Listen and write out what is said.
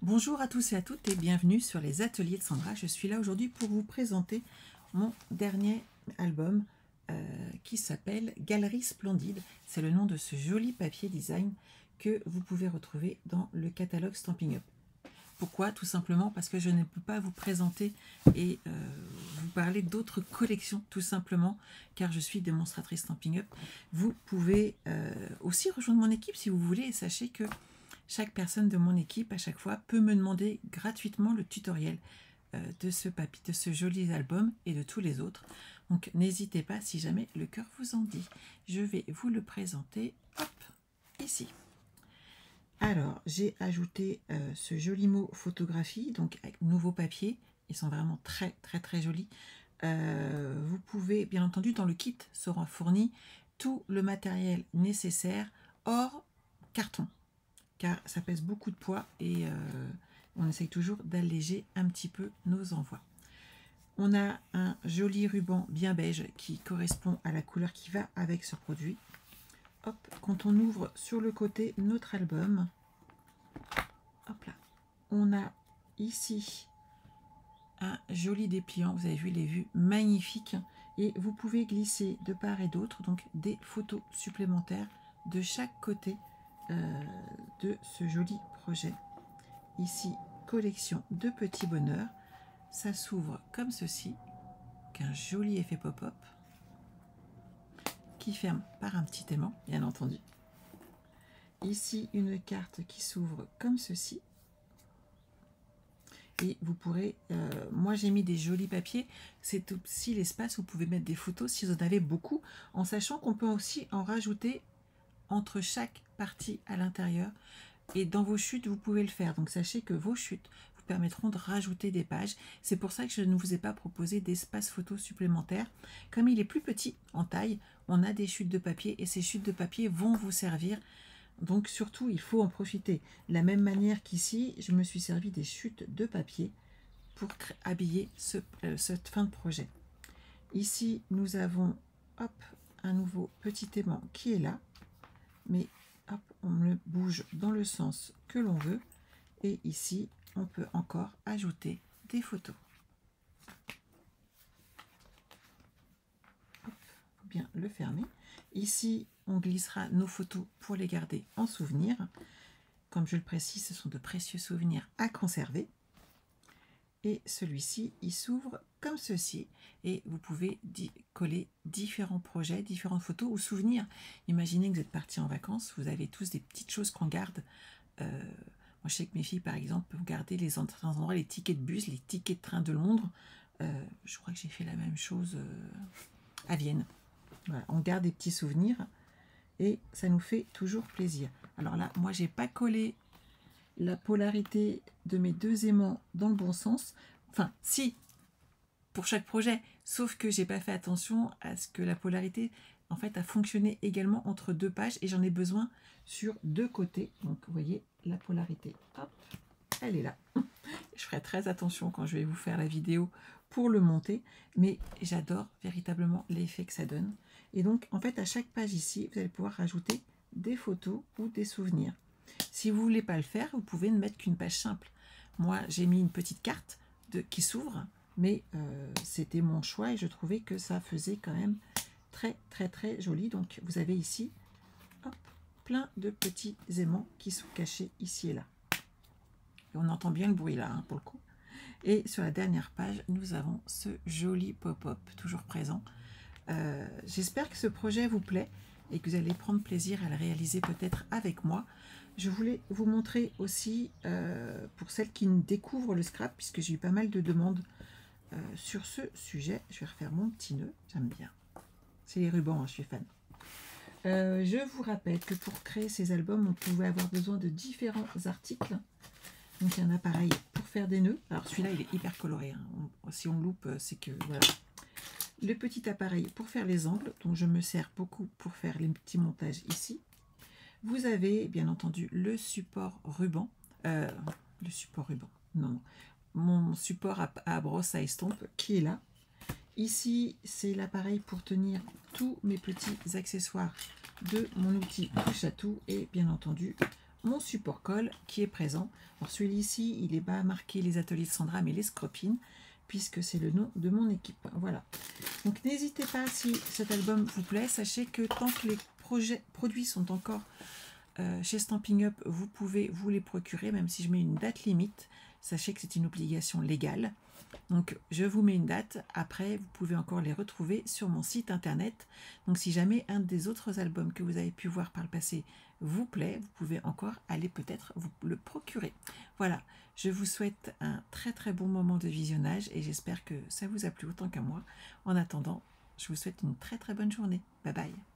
Bonjour à tous et à toutes et bienvenue sur les ateliers de Sandra. Je suis là aujourd'hui pour vous présenter mon dernier album qui s'appelle Galerie Splendide. C'est le nom de ce joli papier design que vous pouvez retrouver dans le catalogue Stampin' Up. Pourquoi? Tout simplement parce que je ne peux pas vous présenter et vous parler d'autres collections, tout simplement, car je suis démonstratrice Stampin' Up. Vous pouvez aussi rejoindre mon équipe si vous voulez, et sachez que chaque personne de mon équipe, à chaque fois, peut me demander gratuitement le tutoriel de ce papier, de ce joli album et de tous les autres. Donc, n'hésitez pas si jamais le cœur vous en dit. Je vais vous le présenter, hop, ici. Alors, j'ai ajouté ce joli mot photographie, donc avec nouveau papier. Ils sont vraiment très jolis. Vous pouvez, bien entendu, dans le kit sera fourni tout le matériel nécessaire hors carton, car ça pèse beaucoup de poids et on essaye toujours d'alléger un petit peu nos envois. On a un joli ruban bien beige qui correspond à la couleur qui va avec ce produit. Hop, quand on ouvre sur le côté notre album, hop là, on a ici un joli dépliant. Vous avez vu les vues magnifiques et vous pouvez glisser de part et d'autre donc des photos supplémentaires de chaque côté de ce joli projet. Ici, collection de petits bonheurs. Ça s'ouvre comme ceci, qu'un joli effet pop-up qui ferme par un petit aimant, bien entendu. Ici, une carte qui s'ouvre comme ceci. Et vous pourrez, moi j'ai mis des jolis papiers, c'est aussi l'espace où vous pouvez mettre des photos si vous en avez beaucoup, en sachant qu'on peut aussi en rajouter entre chaque partie à l'intérieur. Et dans vos chutes, vous pouvez le faire. Donc sachez que vos chutes vous permettront de rajouter des pages. C'est pour ça que je ne vous ai pas proposé d'espace photo supplémentaire. Comme il est plus petit en taille, on a des chutes de papier et ces chutes de papier vont vous servir. Donc surtout, il faut en profiter. De la même manière qu'ici, je me suis servi des chutes de papier pour habiller cette fin de projet. Ici, nous avons hop, un nouveau petit aimant qui est là. Mais hop, on le bouge dans le sens que l'on veut. Et ici, on peut encore ajouter des photos. Il faut bien le fermer. Ici, on glissera nos photos pour les garder en souvenir. Comme je le précise, ce sont de précieux souvenirs à conserver. Et celui-ci, il s'ouvre comme ceci. Et vous pouvez coller différents projets, différentes photos ou souvenirs. Imaginez que vous êtes parti en vacances, vous avez tous des petites choses qu'on garde. Moi, je sais que mes filles, par exemple, peuvent garder les endroits, les tickets de bus, les tickets de train de Londres. Je crois que j'ai fait la même chose à Vienne. Voilà, on garde des petits souvenirs et ça nous fait toujours plaisir. Alors là, moi, j'ai pas collé la polarité de mes deux aimants dans le bon sens. Enfin, si, pour chaque projet, sauf que j'ai pas fait attention à ce que la polarité, en fait, a fonctionné également entre deux pages et j'en ai besoin sur deux côtés. Donc, vous voyez, la polarité, hop, elle est là. Je ferai très attention quand je vais vous faire la vidéo pour le monter, mais j'adore véritablement l'effet que ça donne. Et donc, en fait, à chaque page ici, vous allez pouvoir rajouter des photos ou des souvenirs. Si vous ne voulez pas le faire, vous pouvez ne mettre qu'une page simple. Moi, j'ai mis une petite carte qui s'ouvre, mais c'était mon choix et je trouvais que ça faisait quand même très joli. Donc, vous avez ici hop, plein de petits aimants qui sont cachés ici et là. Et on entend bien le bruit là, hein, pour le coup. Et sur la dernière page, nous avons ce joli pop-up, toujours présent. J'espère que ce projet vous plaît et que vous allez prendre plaisir à le réaliser peut-être avec moi. Je voulais vous montrer aussi, pour celles qui découvrent le scrap, puisque j'ai eu pas mal de demandes sur ce sujet. Je vais refaire mon petit nœud, j'aime bien. C'est les rubans, hein, je suis fan. Je vous rappelle que pour créer ces albums, on pouvait avoir besoin de différents articles. Donc il y en a pareil pour faire des nœuds. Alors celui-là, il est hyper coloré. Hein. Si on loupe, c'est que voilà. Le petit appareil pour faire les angles, dont je me sers beaucoup pour faire les petits montages ici. Vous avez bien entendu le support ruban. Non. Mon support à brosse à estompe qui est là. Ici, c'est l'appareil pour tenir tous mes petits accessoires de mon outil touche à tout. Et bien entendu, mon support colle qui est présent. Alors celui-ci, il n'est pas marqué les ateliers de Sandra, mais les Scropines, puisque c'est le nom de mon équipe. Voilà. Donc n'hésitez pas, si cet album vous plaît, sachez que tant que les produits sont encore chez Stampin' Up, vous pouvez vous les procurer, même si je mets une date limite. Sachez que c'est une obligation légale. Donc je vous mets une date, après vous pouvez encore les retrouver sur mon site internet. Donc si jamais un des autres albums que vous avez pu voir par le passé vous plaît, vous pouvez encore aller peut-être vous le procurer. Voilà, je vous souhaite un très bon moment de visionnage et j'espère que ça vous a plu autant qu'à moi. En attendant, je vous souhaite une très bonne journée. Bye bye.